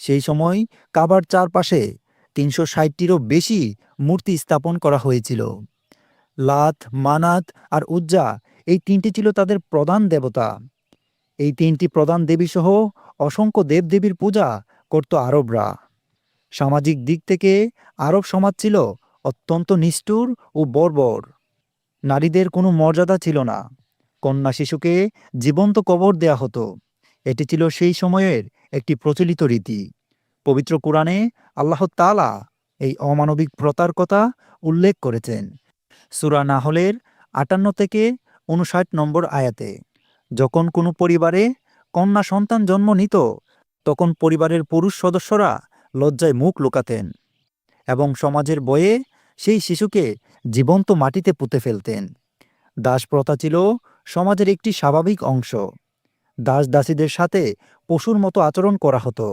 সেই সময় কাবার চারপাশে ৩৬০টিরও বেশি মূর্তি স্থাপন করা হয়েছিল। লাত, মানাত আর উজ্জা এই তিনটি ছিল তাদের প্রধান দেবতা। এই তিনটি প্রধান দেবীসহ অসংখ্য দেবদেবীর পূজা করত আরবরা। সামাজিক দিক থেকে আরব সমাজ ছিল অত্যন্ত নিষ্ঠুর ও বর্বর। নারীদের কোনো মর্যাদা ছিল না। কন্যা শিশুকে জীবন্ত কবর দেয়া হতো। এটি ছিল সেই সময়ের একটি প্রচলিত রীতি। পবিত্র কোরআনে আল্লাহ তাআলা এই অমানবিক প্রথার কথা উল্লেখ করেছেন সূরা নাহলের ৫৮ থেকে ৫৯ নম্বর আয়াতে। যখন কোনো পরিবারে কন্যা সন্তান জন্ম নিত, তখন পরিবারের পুরুষ সদস্যরা লজ্জায় মুখ লুকাতেন এবং সমাজের ভয়ে সেই শিশুকে জীবন্ত মাটিতে পুঁতে ফেলতেন। দাসপ্রথা ছিল সমাজের একটি স্বাভাবিক অংশ। দাস দাসীদের সাথে পশুর মতো আচরণ করা হতো।